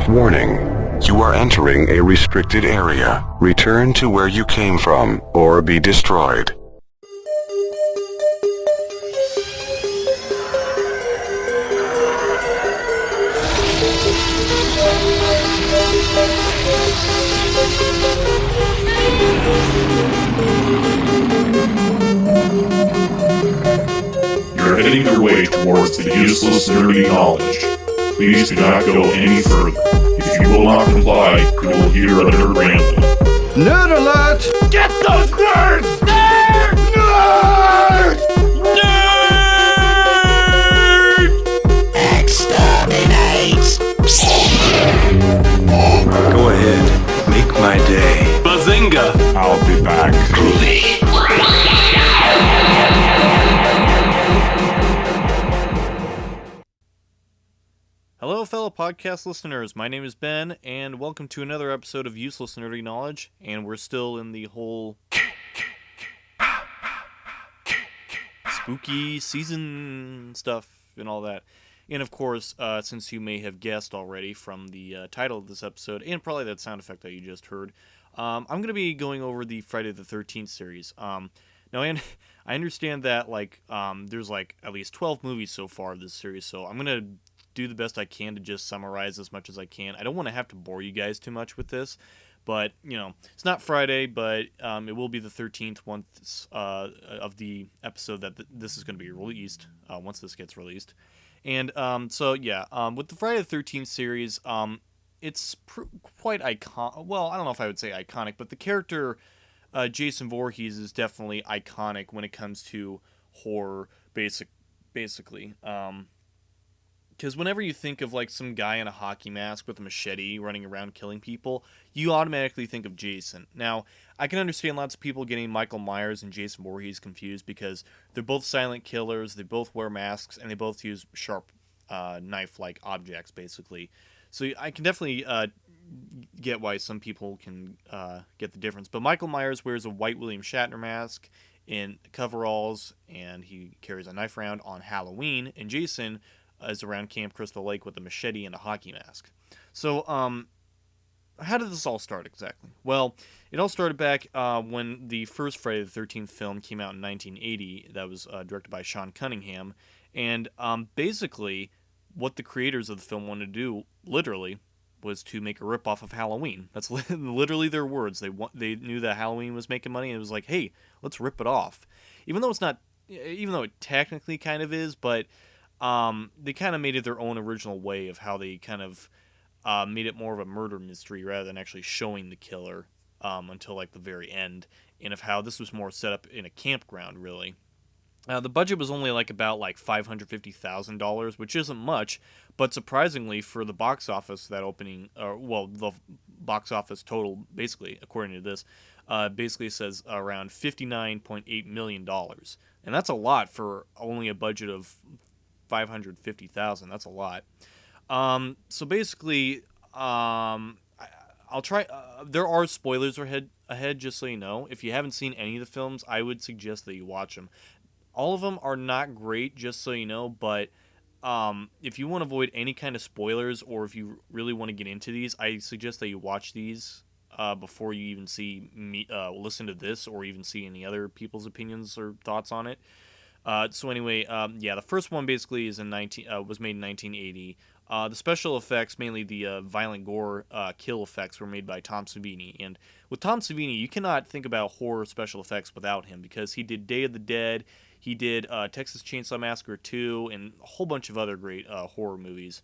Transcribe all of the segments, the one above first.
Warning. You are entering a restricted area. Return to where you came from, or be destroyed. You're heading your way towards the useless nerdy knowledge. Please do not go any further. If you will not comply, you will hear a nerd ramble. Nerd alert! Get those nerds! Nerds! Nerds! Nerds! Exterminate! Go ahead, make my day. Bazinga! I'll be back. Hello, fellow podcast listeners. My name is Ben, and welcome to another episode of Useless Nerdy Knowledge. And we're still in the whole spooky season stuff and all that. And of course, since you may have guessed already from the title of this episode, and probably that sound effect that you just heard, I'm going to be going over the Friday the 13th series. Now, I understand that there's at least 12 movies so far of this series, so I'm going to do the best I can to just summarize as much as I can. I don't want to have to bore you guys too much with this, but, it's not Friday, but it will be the 13th once of the episode that this is going to be released, once this gets released. And with the Friday the 13th series, it's quite iconic. Well, I don't know if I would say iconic, but the character Jason Voorhees is definitely iconic when it comes to horror, basically. Because whenever you think of some guy in a hockey mask with a machete running around killing people, you automatically think of Jason. Now, I can understand lots of people getting Michael Myers and Jason Voorhees confused because they're both silent killers, they both wear masks, and they both use sharp knife-like objects, basically. So I can definitely get why some people can get the difference. But Michael Myers wears a white William Shatner mask in coveralls, and he carries a knife around on Halloween, and Jason is around Camp Crystal Lake with a machete and a hockey mask. So, how did this all start exactly? Well, it all started back when the first Friday the 13th film came out in 1980. That was directed by Sean Cunningham. And basically, what the creators of the film wanted to do, literally, was to make a ripoff of Halloween. That's literally their words. They knew that Halloween was making money, and it was like, hey, let's rip it off. Even though it technically kind of is, but they kind of made it their own original way of how they kind of made it more of a murder mystery rather than actually showing the killer until the very end, and of how this was more set up in a campground, really. The budget was only about $550,000, which isn't much, but surprisingly for the box office that opening, the box office total, basically, according to this, basically says around $59.8 million. And that's a lot for only a budget of $550,000. That's a lot. So basically, I'll try. There are spoilers ahead, just so you know. If you haven't seen any of the films, I would suggest that you watch them. All of them are not great, just so you know. But if you want to avoid any kind of spoilers, or if you really want to get into these, I suggest that you watch these before you even see me listen to this, or even see any other people's opinions or thoughts on it. The first one basically was made in 1980. The special effects, mainly the violent gore kill effects, were made by Tom Savini. And with Tom Savini, you cannot think about horror special effects without him, because he did Day of the Dead, he did Texas Chainsaw Massacre 2, and a whole bunch of other great horror movies.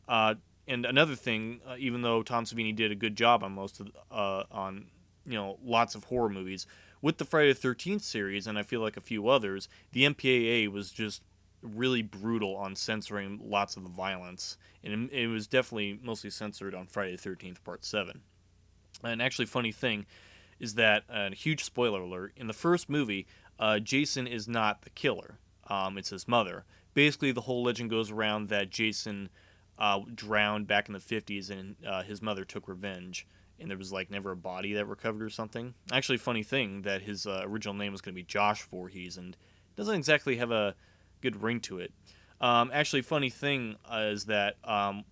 And another thing, even though Tom Savini did a good job on lots of horror movies, with the Friday the 13th series, and I feel like a few others, the MPAA was just really brutal on censoring lots of the violence. And it was definitely mostly censored on Friday the 13th Part 7. And actually, funny thing is that, a huge spoiler alert, in the first movie, Jason is not the killer. It's his mother. Basically, the whole legend goes around that Jason drowned back in the 50s, and his mother took revenge. And there was never a body that recovered or something. Actually, funny thing that his original name was going to be Josh Voorhees, and doesn't exactly have a good ring to it. Actually, funny thing is that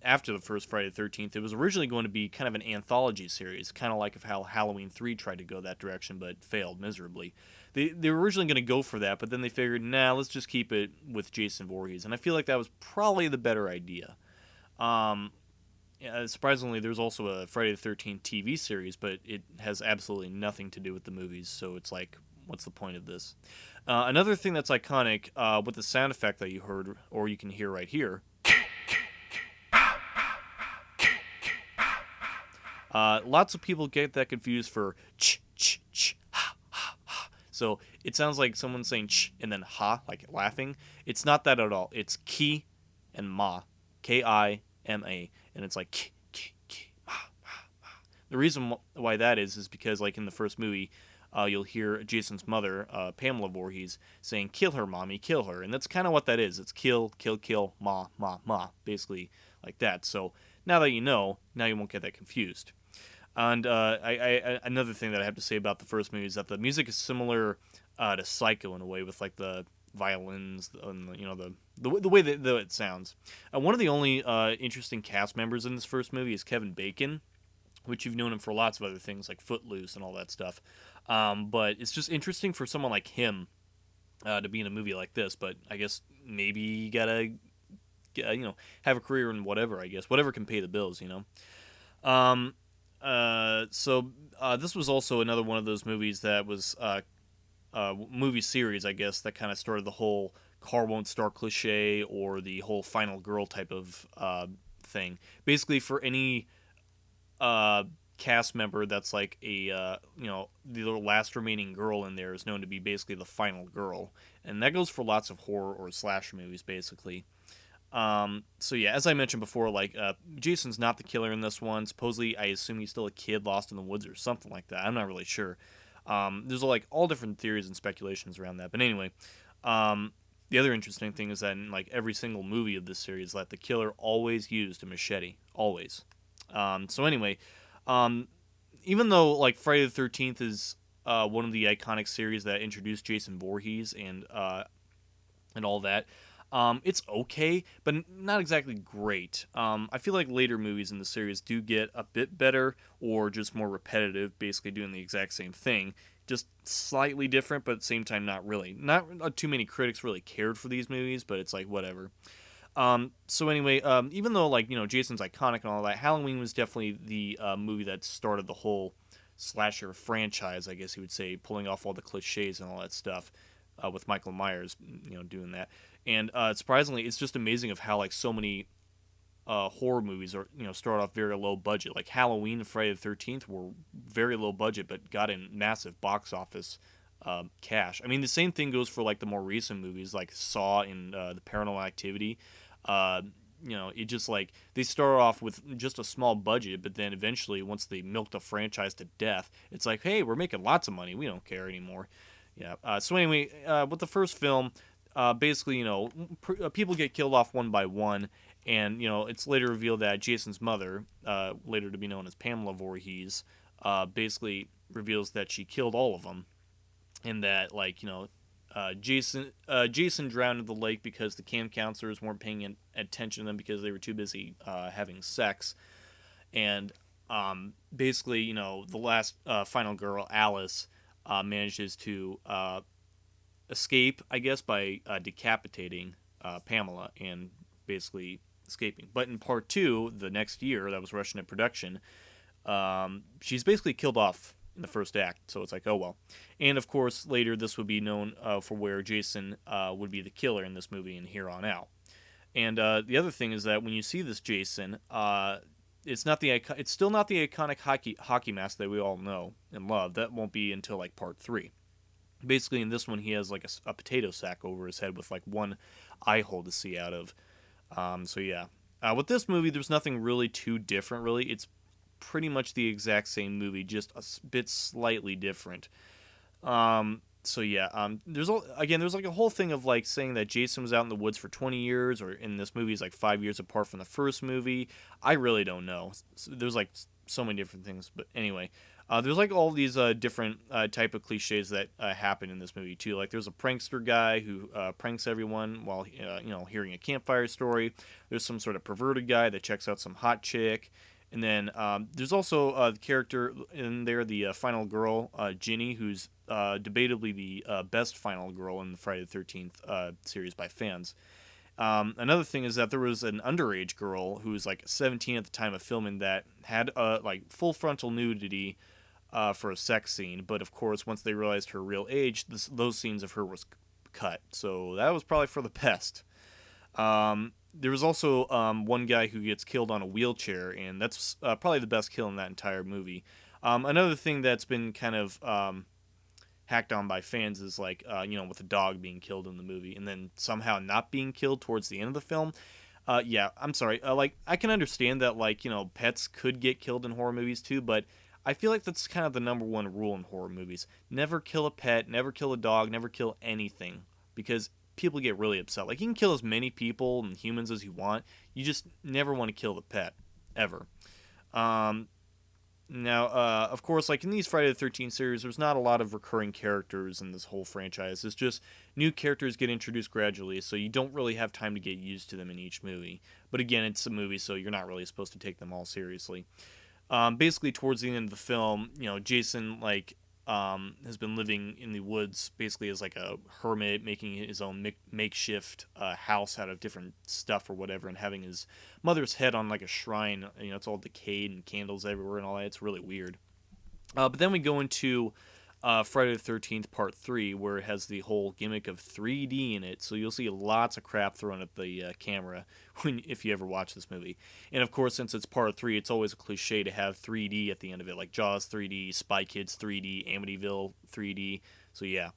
after the first Friday the 13th, it was originally going to be kind of an anthology series, kind of like of how Halloween 3 tried to go that direction but failed miserably. They were originally going to go for that, but then they figured, nah, let's just keep it with Jason Voorhees. And I feel like that was probably the better idea. Yeah, surprisingly, there's also a Friday the 13th TV series, but it has absolutely nothing to do with the movies, so it's like, what's the point of this? Another thing that's iconic with the sound effect that you heard, or you can hear right here. Lots of people get that confused for ch, ch, ch, ha, ha, ha. So it sounds like someone saying ch and then ha, like laughing. It's not that at all. It's ki and ma. K-I-M-A. And it's like ki, ki, ki, ma, ma, ma. The reason why that is because, like, in the first movie, you'll hear Jason's mother, Pamela Voorhees, saying, "Kill her, mommy, kill her." And that's kind of what that is. It's kill, kill, kill, ma, ma, ma. Basically like that. So now that you know, now you won't get that confused. And another thing that I have to say about the first movie is that the music is similar to Psycho in a way, with like the violins and the way that it sounds. One of the only interesting cast members in this first movie is Kevin Bacon, which you've known him for lots of other things like Footloose and all that stuff. But it's just interesting for someone like him to be in a movie like this. But I guess maybe you gotta have a career in whatever. I guess whatever can pay the bills. So this was also another one of those movies that was movie series, I guess, that kind of started the whole car won't start cliche or the whole final girl type of thing. Basically, for any cast member that's like a the last remaining girl in there is known to be basically the final girl, and that goes for lots of horror or slasher movies, basically. So yeah, as I mentioned before, like Jason's not the killer in this one. Supposedly, I assume he's still a kid lost in the woods or something like that. I'm not really sure. There's like all different theories and speculations around that. But anyway, the other interesting thing is that in like every single movie of this series, that the killer always used a machete, always. So anyway, even though like Friday the 13th is one of the iconic series that introduced Jason Voorhees and all that. It's okay, but not exactly great. I feel like later movies in the series do get a bit better or just more repetitive, basically doing the exact same thing, just slightly different, but at the same time not really. Not too many critics really cared for these movies, but it's like whatever. So anyway, even though like Jason's iconic and all that, Halloween was definitely the movie that started the whole slasher franchise, I guess you would say, pulling off all the cliches and all that stuff. With Michael Myers, doing that, and surprisingly, it's just amazing of how like so many horror movies are start off very low budget. Like Halloween and Friday the 13th were very low budget, but got in massive box office cash. I mean, the same thing goes for like the more recent movies like Saw and the Paranormal Activity. It just like they start off with just a small budget, but then eventually, once they milk the franchise to death, it's like, hey, we're making lots of money. We don't care anymore. Yeah. So anyway, with the first film, basically, people get killed off one by one, and it's later revealed that Jason's mother, later to be known as Pamela Voorhees, basically reveals that she killed all of them, and that Jason drowned in the lake because the camp counselors weren't paying attention to them because they were too busy having sex, and basically, the last final girl, Alice, manages to escape, I guess, by decapitating Pamela and basically escaping. But in part two, the next year, that was Russian in production, she's basically killed off in the first act. So it's like, oh well. And of course, later this would be known for where Jason would be the killer in this movie and here on out. And the other thing is that when you see this Jason, it's still not the iconic hockey mask that we all know and love. That won't be until like part 3. Basically, in this one, he has like a potato sack over his head with like one eye hole to see out of. So yeah, with this movie, there's nothing really too different. Really, it's pretty much the exact same movie, just a bit slightly different. So yeah, there's like a whole thing of like saying that Jason was out in the woods for 20 years, or in this movie is like 5 years apart from the first movie. I really don't know. There's like so many different things, but anyway, There's like all these different type of cliches that happen in this movie too. Like there's a prankster guy who pranks everyone while hearing a campfire story. There's some sort of perverted guy that checks out some hot chick, and then there's also the character in there, the final girl, Ginny, who's debatably the best final girl in the Friday the 13th series by fans. Another thing is that there was an underage girl who was like 17 at the time of filming that had like full frontal nudity for a sex scene, but of course once they realized her real age, those scenes of her was cut. So that was probably for the best. There was also one guy who gets killed on a wheelchair, and that's probably the best kill in that entire movie. Another thing that's been kind of hacked on by fans is like with a dog being killed in the movie and then somehow not being killed towards the end of the film. Yeah, I'm sorry. Like I can understand that pets could get killed in horror movies too, but I feel like that's kind of the number one rule in horror movies. Never kill a pet, never kill a dog, never kill anything, because people get really upset. Like you can kill as many people and humans as you want, you just never want to kill the pet ever. Now, of course, like in these Friday the 13th series, there's not a lot of recurring characters in this whole franchise. It's just new characters get introduced gradually, so you don't really have time to get used to them in each movie. But again, it's a movie, so you're not really supposed to take them all seriously. Basically, towards the end of the film, Jason has been living in the woods, basically as like a hermit, making his own makeshift house out of different stuff or whatever, and having his mother's head on like a shrine. It's all decayed and candles everywhere and all that. It's really weird. But then we go into Friday the 13th Part 3, where it has the whole gimmick of 3D in it, so you'll see lots of crap thrown at the camera if you ever watch this movie. And of course, since it's Part 3, it's always a cliche to have 3D at the end of it, like Jaws 3D, Spy Kids 3D, Amityville 3D, so yeah.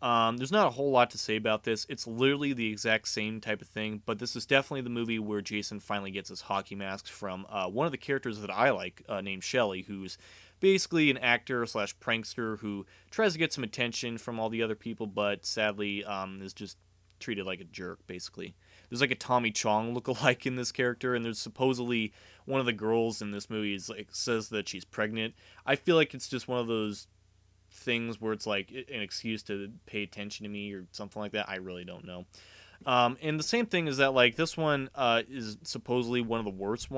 There's not a whole lot to say about this. It's literally the exact same type of thing, but this is definitely the movie where Jason finally gets his hockey mask from one of the characters that I like, named Shelley, who's basically an actor slash prankster who tries to get some attention from all the other people, but sadly is just treated like a jerk, basically. There's like a Tommy Chong lookalike in this character, and there's supposedly one of the girls in this movie says that she's pregnant. I feel like it's just one of those things where it's like an excuse to pay attention to me or something like that. I really don't know. And the same thing is that like this one is supposedly one of the worst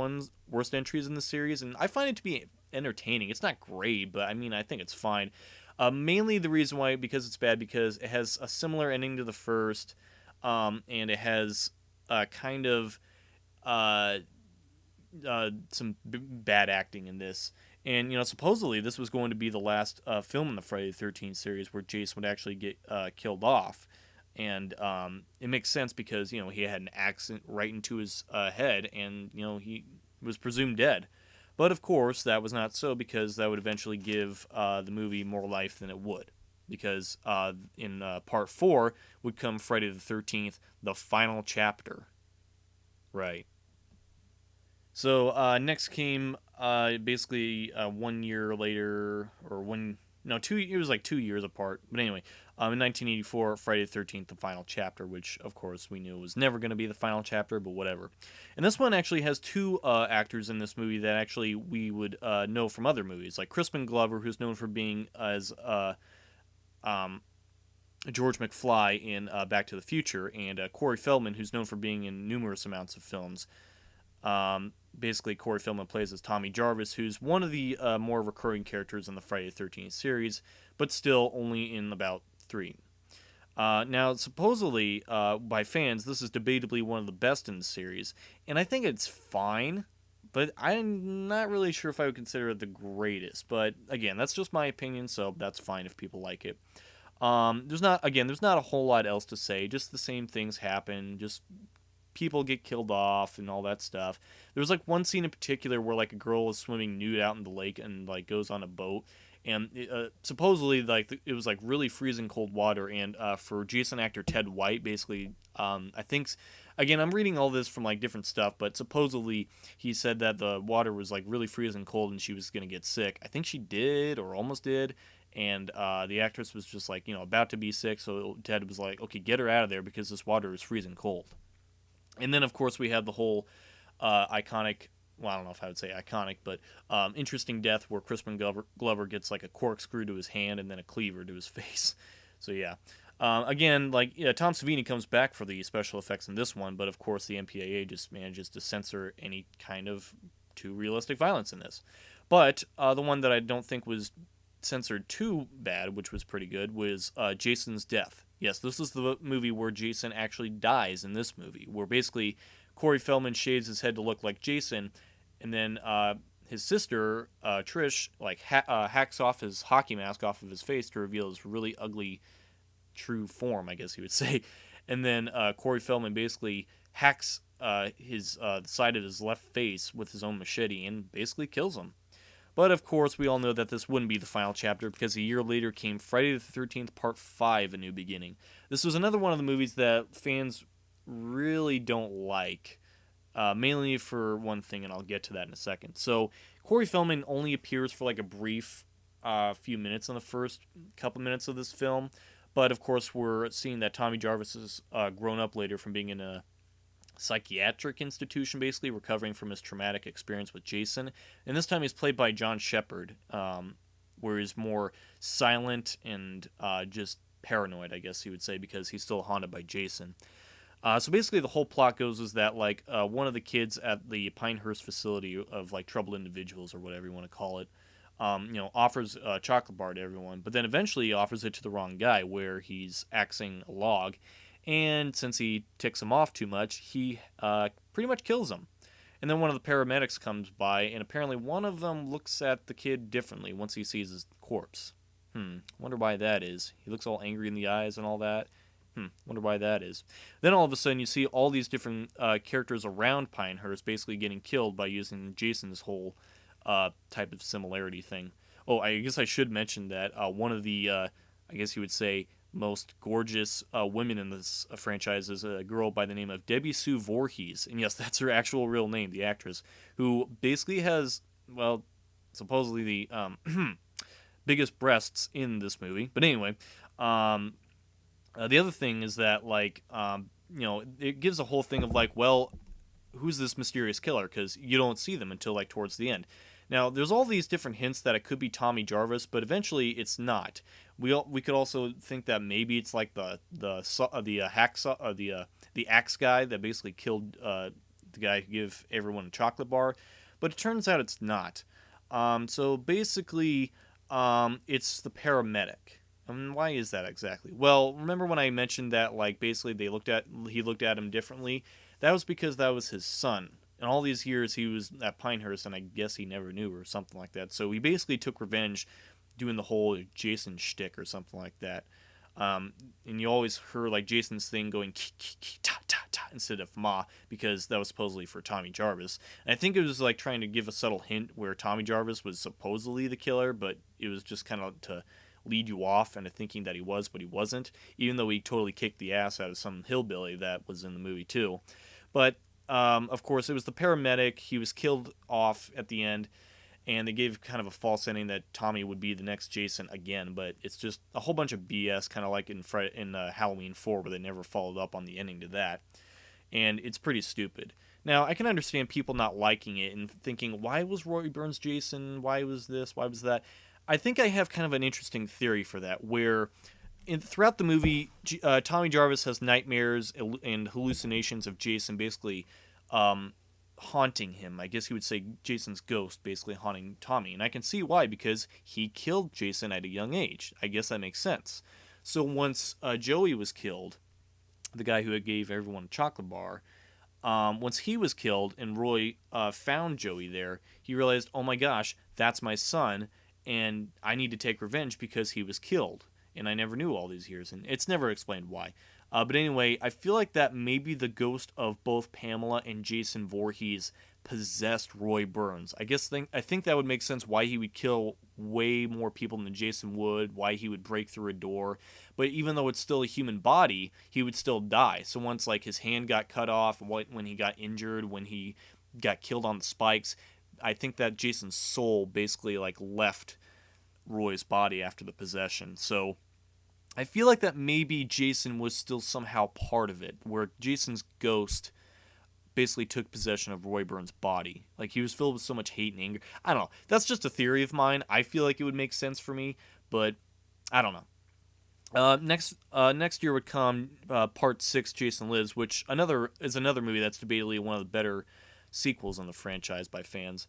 entries in the series, and I find it to be entertaining. It's not great, but I mean I think it's fine. Mainly the reason why because it's bad because it has a similar ending to the first, and it has kind of some bad acting in this. And supposedly this was going to be the last film in the Friday the 13th series where Jason would actually get killed off. And it makes sense because he had an accident right into his head, and he was presumed dead. But of course, that was not so, because that would eventually give the movie more life than it would. Because in Part 4 would come Friday the 13th, the final chapter. Right. So next came basically 1 year later, or it was like 2 years apart. But anyway, in 1984, Friday the 13th, the final chapter, which of course we knew was never going to be the final chapter, but whatever. And this one actually has two actors in this movie that actually we would know from other movies, like Crispin Glover, who's known for being as George McFly in Back to the Future, and Corey Feldman, who's known for being in numerous amounts of films. Basically, Corey Feldman plays as Tommy Jarvis, who's one of the more recurring characters in the Friday the 13th series, but still only in about 3. Now, supposedly, by fans, this is debatably one of the best in the series, and I think it's fine, but I'm not really sure if I would consider it the greatest. But again, that's just my opinion, so that's fine if people like it. There's not a whole lot else to say. Just the same things happen. Just people get killed off and all that stuff. There was like one scene in particular where like a girl is swimming nude out in the lake and like goes on a boat, and supposedly like it was like really freezing cold water. And for Jason actor Ted White, basically, I think. Again, I'm reading all this from like different stuff, but supposedly he said that the water was like really freezing cold and she was gonna get sick. I think she did or almost did, and the actress was just like about to be sick, so Ted was like, okay, get her out of there because this water is freezing cold. And then of course we had the whole iconic well, I don't know if I would say iconic, but interesting death where Crispin Glover gets like a corkscrew to his hand and then a cleaver to his face. So yeah. Again, like Tom Savini comes back for the special effects in this one, but of course the MPAA just manages to censor any kind of too realistic violence in this. But the one that I don't think was censored too bad, which was pretty good, was Jason's death. Yes, this is the movie where Jason actually dies in this movie, where basically Corey Feldman shaves his head to look like Jason, and then his sister Trish like hacks off his hockey mask off of his face to reveal his really ugly true form, I guess you would say. And then Corey Feldman basically hacks his the side of his left face with his own machete and basically kills him. But of course, we all know that this wouldn't be the final chapter because a year later came Friday the 13th Part 5, A New Beginning. This was another one of the movies that fans really don't like, mainly for one thing, and I'll get to that in a second. So Corey Feldman only appears for like a brief few minutes in the first couple minutes of this film. But of course, we're seeing that Tommy Jarvis has grown up later from being in a psychiatric institution, basically recovering from his traumatic experience with Jason. And this time he's played by John Shepard, where he's more silent and just paranoid, I guess you would say, because he's still haunted by Jason. So basically, the whole plot goes is that like one of the kids at the Pinehurst facility of like troubled individuals or whatever you want to call it, offers a chocolate bar to everyone, but then eventually he offers it to the wrong guy where he's axing a log, and since he ticks him off too much, he pretty much kills him. And then one of the paramedics comes by, and apparently one of them looks at the kid differently once he sees his corpse. Wonder why that is. He looks all angry in the eyes and all that. Wonder why that is. Then all of a sudden you see all these different characters around Pinehurst basically getting killed by using Jason's whole type of similarity thing. Oh, I guess I should mention that one of the, I guess you would say, most gorgeous women in this franchise is a girl by the name of Debbie Sue Voorhees. And yes, that's her actual real name, the actress, who basically has, well, supposedly the biggest breasts in this movie. But anyway, the other thing is that, like, it gives a whole thing of, like, well, who's this mysterious killer? Because you don't see them until, like, towards the end. Now, there's all these different hints that it could be Tommy Jarvis, but eventually it's not. We could also think that maybe it's like the axe guy that basically killed the guy who gave everyone a chocolate bar, but it turns out it's not. So basically, it's the paramedic. And why is that exactly? Well, remember when I mentioned that, like, basically he looked at him differently? That was because that was his son. And all these years he was at Pinehurst, and I guess he never knew or something like that. So he basically took revenge doing the whole Jason shtick or something like that. And you always heard like Jason's thing going ta ta ta instead of ma, because that was supposedly for Tommy Jarvis. And I think it was like trying to give a subtle hint where Tommy Jarvis was supposedly the killer, but it was just kind of to lead you off into thinking that he was, but he wasn't, even though he totally kicked the ass out of some hillbilly that was in the movie too. But of course, it was the paramedic. He was killed off at the end, and they gave kind of a false ending that Tommy would be the next Jason again. But it's just a whole bunch of BS, kind of like in Halloween 4, where they never followed up on the ending to that. And it's pretty stupid. Now, I can understand people not liking it and thinking, why was Roy Burns Jason? Why was this? Why was that? I think I have kind of an interesting theory for that, where throughout the movie, Tommy Jarvis has nightmares and hallucinations of Jason basically haunting him. I guess you would say Jason's ghost basically haunting Tommy. And I can see why, because he killed Jason at a young age. I guess that makes sense. So once Joey was killed, the guy who gave everyone a chocolate bar, once he was killed and Roy found Joey there, he realized, oh my gosh, that's my son, and I need to take revenge because he was killed. And I never knew all these years, and it's never explained why. But anyway, I feel like that maybe the ghost of both Pamela and Jason Voorhees possessed Roy Burns. I think that would make sense why he would kill way more people than Jason would, why he would break through a door. But even though it's still a human body, he would still die. So once like his hand got cut off, when he got injured, when he got killed on the spikes, I think that Jason's soul basically like left Roy's body after the possession. So I feel like that maybe Jason was still somehow part of it, where Jason's ghost basically took possession of Roy Burns' body. Like, he was filled with so much hate and anger. I don't know. That's just a theory of mine. I feel like it would make sense for me, but I don't know. Next year would come Part 6, Jason Lives, which is another movie that's debatably one of the better sequels in the franchise by fans.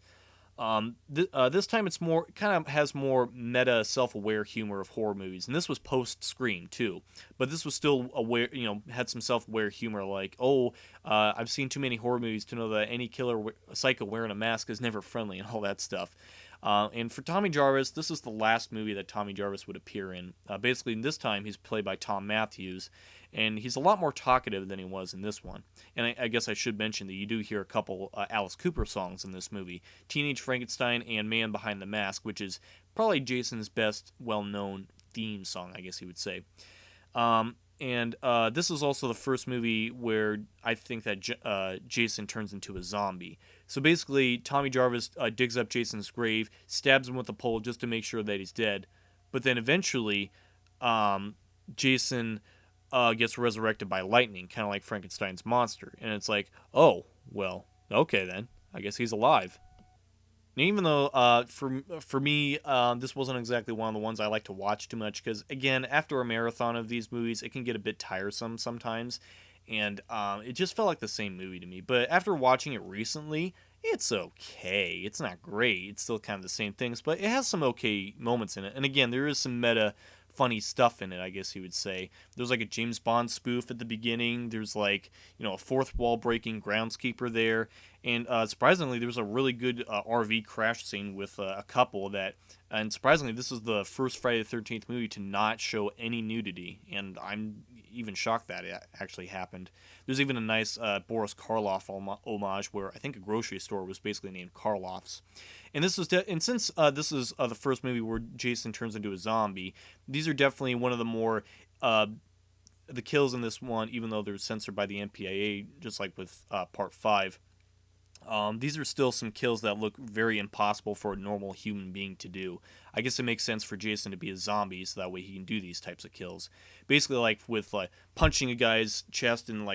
This time it's more kind of has more meta, self-aware humor of horror movies, and this was post Scream too. But this was still aware, had some self-aware humor like, I've seen too many horror movies to know that any psycho wearing a mask is never friendly and all that stuff. And for Tommy Jarvis, this is the last movie that Tommy Jarvis would appear in. Basically, this time he's played by Tom Matthews, and he's a lot more talkative than he was in this one. And I guess I should mention that you do hear a couple Alice Cooper songs in this movie, Teenage Frankenstein and Man Behind the Mask, which is probably Jason's best well-known theme song, I guess you would say. And this is also the first movie where I think that Jason turns into a zombie. So basically, Tommy Jarvis digs up Jason's grave, stabs him with a pole just to make sure that he's dead. But then eventually, Jason gets resurrected by lightning, kind of like Frankenstein's monster. And it's like, oh, well, okay then. I guess he's alive. And even though for me, this wasn't exactly one of the ones I like to watch too much, because again, after a marathon of these movies, it can get a bit tiresome sometimes, and it just felt like the same movie to me. But after watching it recently, it's okay. It's not great. It's still kind of the same things, but it has some okay moments in it. And again, there is some meta funny stuff in it, I guess you would say. There's like a James Bond spoof at the beginning. There's like, a fourth wall breaking groundskeeper there. And surprisingly, there's a really good RV crash scene with a couple and surprisingly, this is the first Friday the 13th movie to not show any nudity. And I'm even shocked that it actually happened. There's even a nice Boris Karloff homage where I think a grocery store was basically named Karloff's. And this was since this is the first movie where Jason turns into a zombie, these are definitely one of the more the kills in this one, even though they're censored by the MPAA, just like with Part 5. These are still some kills that look very impossible for a normal human being to do. I guess it makes sense for Jason to be a zombie, so that way he can do these types of kills. Basically, like with punching a guy's chest and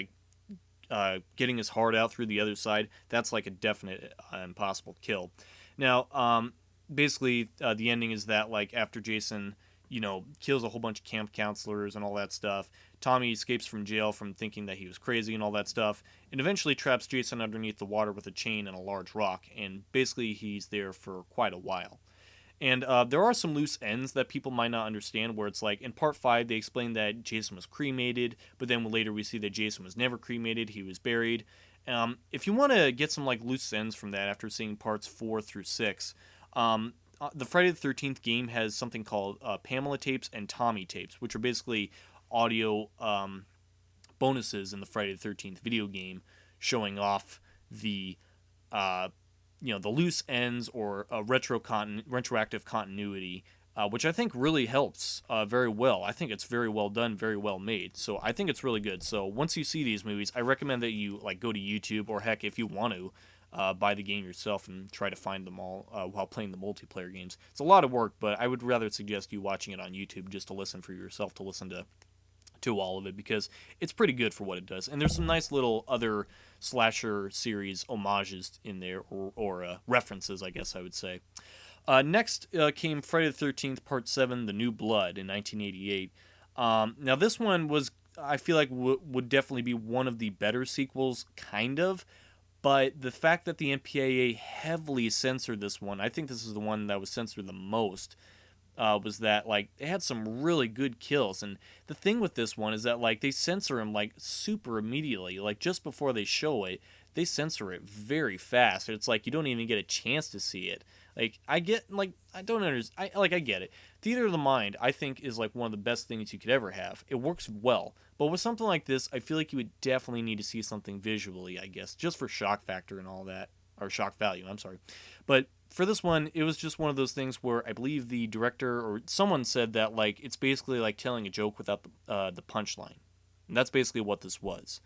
getting his heart out through the other side, that's like a definite impossible kill. Now, basically, the ending is that after Jason, kills a whole bunch of camp counselors and all that stuff, Tommy escapes from jail from thinking that he was crazy and all that stuff, and eventually traps Jason underneath the water with a chain and a large rock, and basically he's there for quite a while. And there are some loose ends that people might not understand, where it's like, in Part 5, they explain that Jason was cremated, but then later we see that Jason was never cremated, he was buried. If you want to get some loose ends from that after seeing Parts 4 through 6, the Friday the 13th game has something called Pamela tapes and Tommy tapes, which are basically audio bonuses in the Friday the 13th video game, showing off the the loose ends or retroactive continuity, which I think really helps very well. I think it's very well done, very well made. So I think it's really good. So once you see these movies, I recommend that you go to YouTube, or heck, if you want to, buy the game yourself and try to find them all while playing the multiplayer games. It's a lot of work, but I would rather suggest you watching it on YouTube just to listen for yourself, to listen to all of it, because it's pretty good for what it does. And there's some nice little other slasher series homages in there, or references, I guess I would say. Next came Friday the 13th Part 7, The New Blood, in 1988. Now this one was, I feel like, would definitely be one of the better sequels, kind of. But the fact that the MPAA heavily censored this one, I think this is the one that was censored the most, was that it had some really good kills. And the thing with this one is that they censor them super immediately, just before they show it. They censor it very fast. It's you don't even get a chance to see it. I get I don't understand. I get it. Theater of the mind, I think, is one of the best things you could ever have. It works well. But with something like this, I feel like you would definitely need to see something visually, I guess, just for shock factor and all that, or shock value, I'm sorry. But for this one, it was just one of those things where I believe the director or someone said that it's basically telling a joke without the punchline. And that's basically what this was.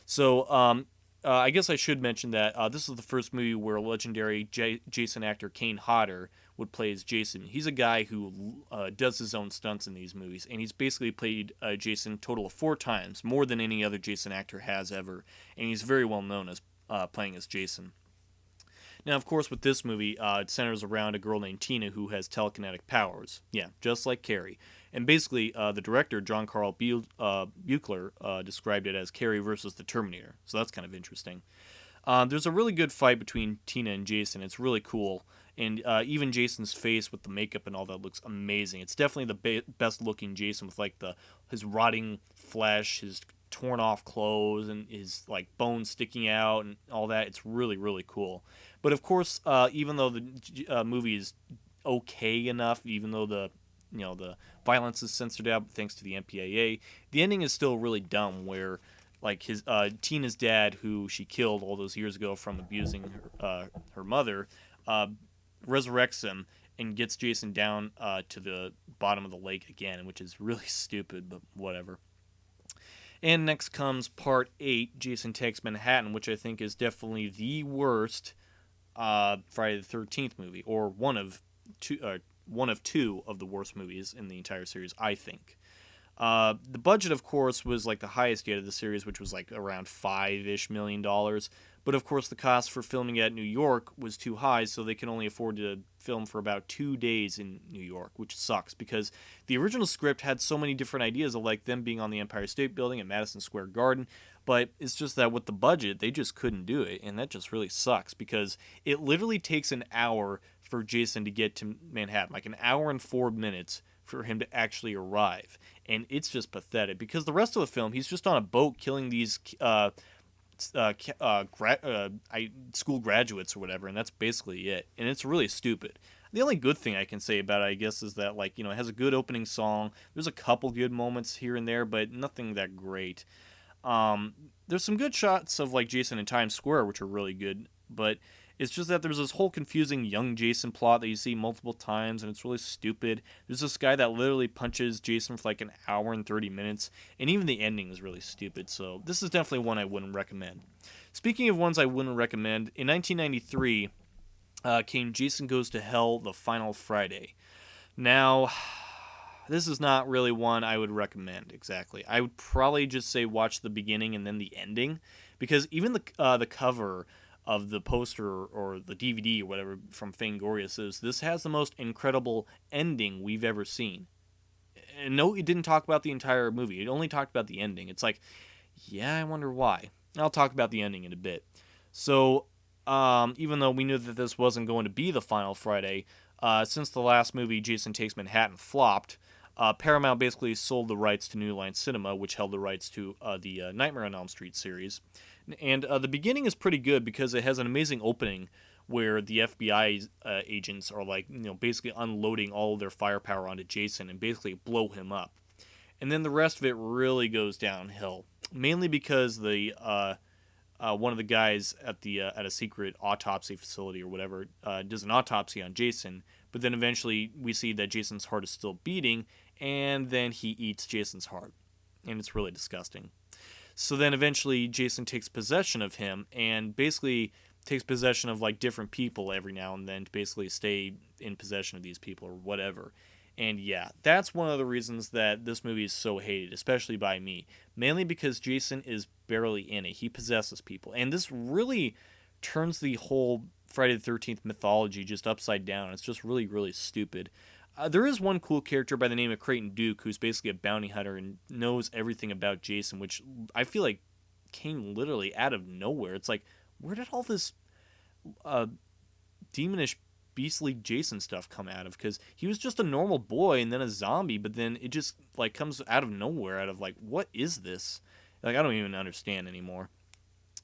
So I guess I should mention that this is the first movie where legendary Jason actor Kane Hodder would play as Jason. He's a guy who does his own stunts in these movies, and he's basically played Jason a total of 4 times, more than any other Jason actor has ever, and he's very well known playing as Jason. Now, of course, with this movie, it centers around a girl named Tina who has telekinetic powers. Yeah, just like Carrie. And basically, the director, John Carl Buechler, described it as Carrie versus the Terminator. So that's kind of interesting. There's a really good fight between Tina and Jason. It's really cool. And even Jason's face with the makeup and all that looks amazing. It's definitely the best looking Jason with like his rotting flesh, his torn off clothes, and his like bones sticking out and all that. It's really, really cool. But of course, even though the movie is okay enough, even though the violence is censored out thanks to the MPAA, the ending is still really dumb. Where like his Tina's dad, who she killed all those years ago from abusing her mother, resurrects him and gets Jason down to the bottom of the lake again, which is really stupid, but whatever. And next comes Part 8, Jason Takes Manhattan, which I think is definitely the worst Friday the 13th movie, or one of two of the worst movies in the entire series, I think. The budget, of course, was like the highest yet of the series, which was like around $5-ish million. But of course, the cost for filming at New York was too high, so they can only afford to film for about 2 days in New York, which sucks because the original script had so many different ideas of like them being on the Empire State Building at Madison Square Garden. But it's just that with the budget, they just couldn't do it, and that just really sucks because it literally takes an hour for Jason to get to Manhattan, like an hour and 4 minutes for him to actually arrive. And it's just pathetic because the rest of the film, he's just on a boat killing these school graduates or whatever, and that's basically it. And it's really stupid. The only good thing I can say about it, I guess, is that like it has a good opening song. There's a couple good moments here and there, but nothing that great. There's some good shots of like Jason in Times Square, which are really good, but it's just that there's this whole confusing young Jason plot that you see multiple times, and it's really stupid. There's this guy that literally punches Jason for like an hour and 30 minutes, and even the ending is really stupid, so this is definitely one I wouldn't recommend. Speaking of ones I wouldn't recommend, in 1993 came Jason Goes to Hell, The Final Friday. Now, this is not really one I would recommend exactly. I would probably just say watch the beginning and then the ending, because even the cover of the poster or the DVD or whatever from Fangoria says this has the most incredible ending we've ever seen. And no, it didn't talk about the entire movie. It only talked about the ending. It's like, yeah, I wonder why. I'll talk about the ending in a bit. So, even though we knew that this wasn't going to be the final Friday, since the last movie, Jason Takes Manhattan, flopped, Paramount basically sold the rights to New Line Cinema, which held the rights to the Nightmare on Elm Street series. And the beginning is pretty good because it has an amazing opening where the FBI agents are like, basically unloading all of their firepower onto Jason and basically blow him up. And then the rest of it really goes downhill, mainly because the one of the guys at a secret autopsy facility or whatever does an autopsy on Jason, but then eventually we see that Jason's heart is still beating, and then he eats Jason's heart, and it's really disgusting. So then eventually Jason takes possession of him and basically takes possession of like different people every now and then to basically stay in possession of these people or whatever. And yeah, that's one of the reasons that this movie is so hated, especially by me. Mainly because Jason is barely in it. He possesses people. And this really turns the whole Friday the 13th mythology just upside down. It's just really, really stupid. There is one cool character by the name of Creighton Duke who's basically a bounty hunter and knows everything about Jason, which I feel like came literally out of nowhere. It's like, where did all this demonish, beastly Jason stuff come out of? Because he was just a normal boy and then a zombie, but then it just like comes out of nowhere, out of like, what is this? Like, I don't even understand anymore.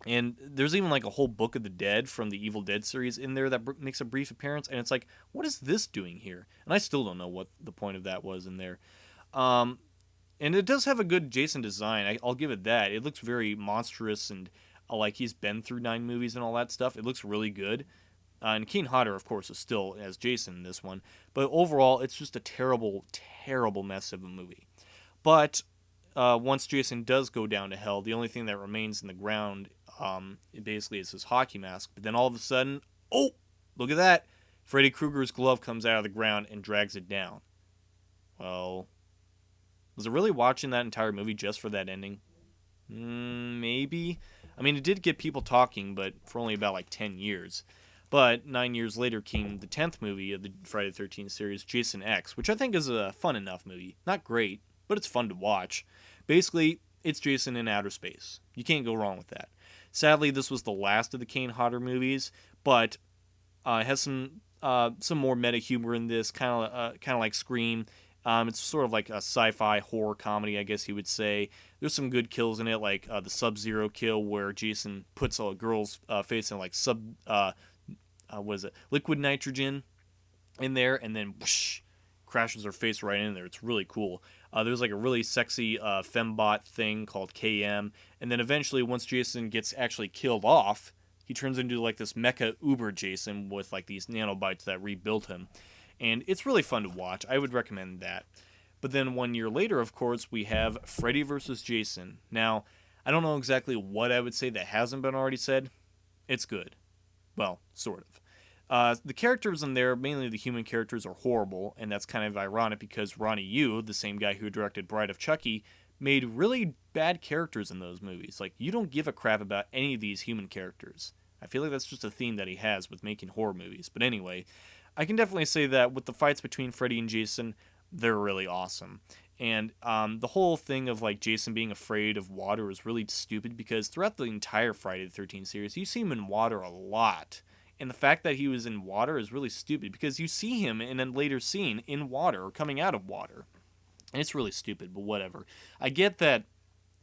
And there's even like a whole Book of the Dead from the Evil Dead series in there that makes a brief appearance, and it's like, what is this doing here? And I still don't know what the point of that was in there. And it does have a good Jason design. I'll give it that. It looks very monstrous and like he's been through 9 movies and all that stuff. It looks really good. And Kane Hodder, of course, is still as Jason in this one. But overall, it's just a terrible, terrible mess of a movie. But once Jason does go down to hell, the only thing that remains in the ground it basically is his hockey mask. But then all of a sudden, oh, look at that. Freddy Krueger's glove comes out of the ground and drags it down. Well, was I really watching that entire movie just for that ending? Maybe. I mean, it did get people talking, but for only about like 10 years. But 9 years later came the 10th movie of the Friday the 13th series, Jason X, which I think is a fun enough movie. Not great, but it's fun to watch. Basically, it's Jason in outer space. You can't go wrong with that. Sadly, this was the last of the Kane Hodder movies, but it has some more meta humor in this, kind of like Scream. It's sort of like a sci-fi horror comedy, I guess you would say. There's some good kills in it, like the Sub-Zero kill where Jason puts a girl's face in like liquid nitrogen in there, and then whoosh, crashes her face right in there. It's really cool. There's like a really sexy fembot thing called KM, and then eventually, once Jason gets actually killed off, he turns into like this mecha uber Jason with like these nanobites that rebuild him. And it's really fun to watch. I would recommend that. But then 1 year later, of course, we have Freddy vs. Jason. Now, I don't know exactly what I would say that hasn't been already said. It's good. Well, sort of. The characters in there, mainly the human characters, are horrible, and that's kind of ironic because Ronnie Yu, the same guy who directed Bride of Chucky, made really bad characters in those movies. Like, you don't give a crap about any of these human characters. I feel like that's just a theme that he has with making horror movies. But anyway, I can definitely say that with the fights between Freddy and Jason, they're really awesome. And the whole thing of like Jason being afraid of water is really stupid because throughout the entire Friday the 13th series, you see him in water a lot. And the fact that he was in water is really stupid because you see him in a later scene in water or coming out of water. And it's really stupid, but whatever. I get that,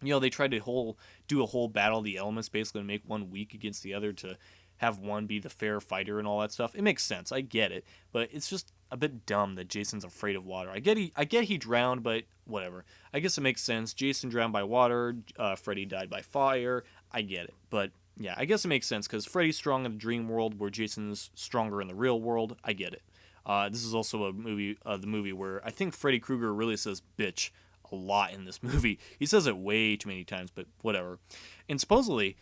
they tried to do a whole battle of the elements basically to make one weak against the other to have one be the fair fighter and all that stuff. It makes sense. I get it. But it's just a bit dumb that Jason's afraid of water. I get he drowned, but whatever. I guess it makes sense. Jason drowned by water. Freddy died by fire. I get it. But yeah, I guess it makes sense because Freddy's strong in the dream world where Jason's stronger in the real world. I get it. This is also the movie where I think Freddy Krueger really says bitch a lot in this movie. He says it way too many times, but whatever. And supposedly,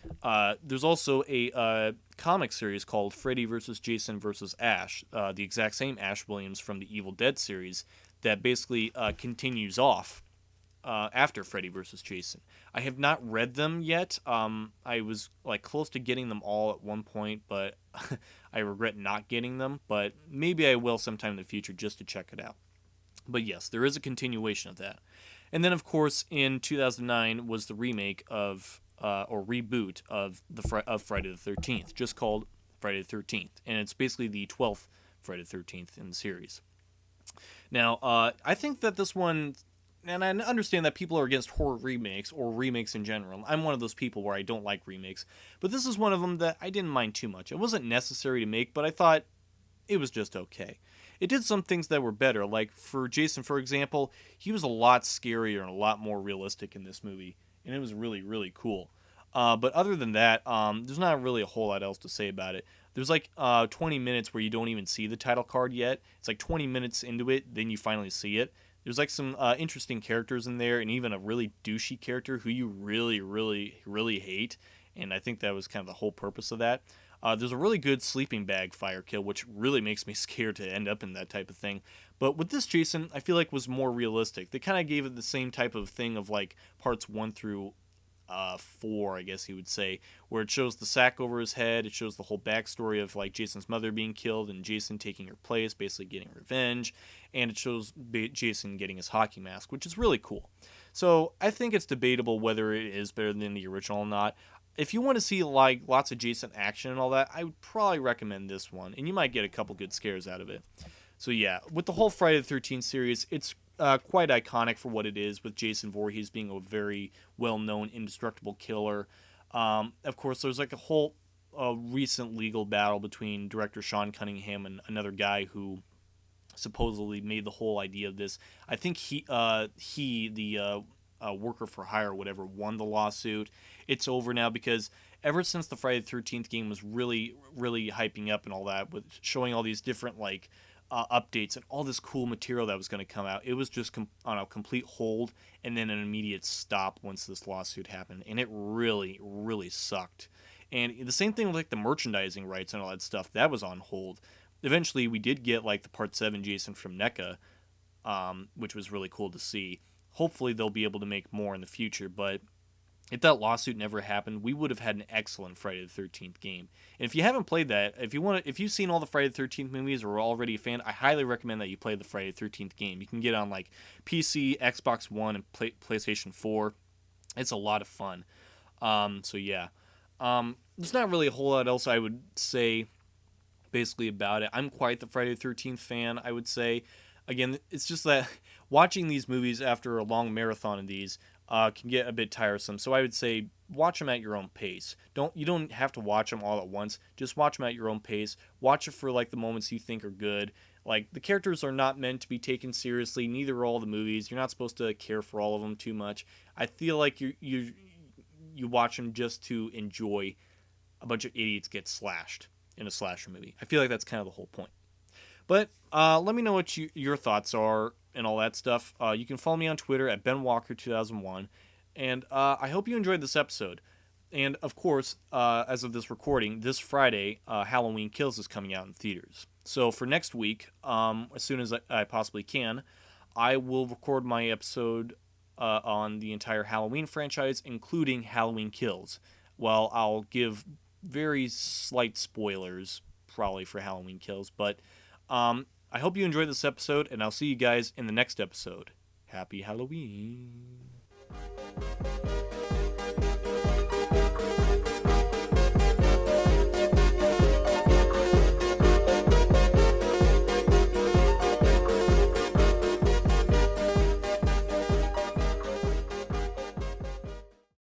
there's also a comic series called Freddy vs. Jason vs. Ash, the exact same Ash Williams from the Evil Dead series, that basically continues off after Freddy vs. Jason. I have not read them yet. I was like close to getting them all at one point, but I regret not getting them. But maybe I will sometime in the future just to check it out. But yes, there is a continuation of that. And then, of course, in 2009 was the remake of, or reboot of Friday the 13th, just called Friday the 13th. And it's basically the 12th Friday the 13th in the series. Now, I think that this one, and I understand that people are against horror remakes or remakes in general. I'm one of those people where I don't like remakes. But this is one of them that I didn't mind too much. It wasn't necessary to make, but I thought it was just okay. It did some things that were better, like for Jason, for example, he was a lot scarier and a lot more realistic in this movie, and it was really, really cool. But other than that, there's not really a whole lot else to say about it. There's like 20 minutes where you don't even see the title card yet. It's like 20 minutes into it, then you finally see it. There's like some interesting characters in there, and even a really douchey character who you really, really, really hate, and I think that was kind of the whole purpose of that. There's a really good sleeping bag fire kill, which really makes me scared to end up in that type of thing. But with this Jason, I feel like was more realistic. They kind of gave it the same type of thing of like parts 1 through 4, I guess you would say, where it shows the sack over his head. It shows the whole backstory of like Jason's mother being killed and Jason taking her place, basically getting revenge. And it shows Jason getting his hockey mask, which is really cool. So I think it's debatable whether it is better than the original or not. If you want to see like lots of Jason action and all that, I would probably recommend this one, and you might get a couple good scares out of it. So yeah, with the whole Friday the 13th series, it's quite iconic for what it is, with Jason Voorhees being a very well-known, indestructible killer. Of course, there's like a whole recent legal battle between director Sean Cunningham and another guy who supposedly made the whole idea of this. I think the worker for hire or whatever won the lawsuit. It's over now because ever since the Friday the 13th game was really, really hyping up and all that, with showing all these different like updates and all this cool material that was going to come out, it was just on a complete hold and then an immediate stop once this lawsuit happened, and it really, really sucked. And the same thing with like the merchandising rights and all that stuff, that was on hold. Eventually, we did get like the Part 7 Jason from NECA, which was really cool to see. Hopefully, they'll be able to make more in the future, but if that lawsuit never happened, we would have had an excellent Friday the 13th game. And if you haven't played that, if you've seen all the Friday the 13th movies or are already a fan, I highly recommend that you play the Friday the 13th game. You can get on like PC, Xbox One, and PlayStation 4. It's a lot of fun. So yeah. There's not really a whole lot else I would say basically about it. I'm quite the Friday the 13th fan, I would say. Again, it's just that watching these movies after a long marathon of these can get a bit tiresome. So I would say watch them at your own pace. You don't have to watch them all at once. Just watch them at your own pace. Watch it for like the moments you think are good. Like the characters are not meant to be taken seriously. Neither are all the movies. You're not supposed to care for all of them too much. I feel like you watch them just to enjoy a bunch of idiots get slashed in a slasher movie. I feel like that's kind of the whole point. But let me know what your thoughts are and all that stuff. You can follow me on Twitter at BenWalker2001. And I hope you enjoyed this episode. And of course, as of this recording, this Friday, Halloween Kills is coming out in theaters. So for next week, as soon as I possibly can, I will record my episode on the entire Halloween franchise, including Halloween Kills. Well, I'll give very slight spoilers, probably, for Halloween Kills. But I hope you enjoyed this episode, and I'll see you guys in the next episode. Happy Halloween.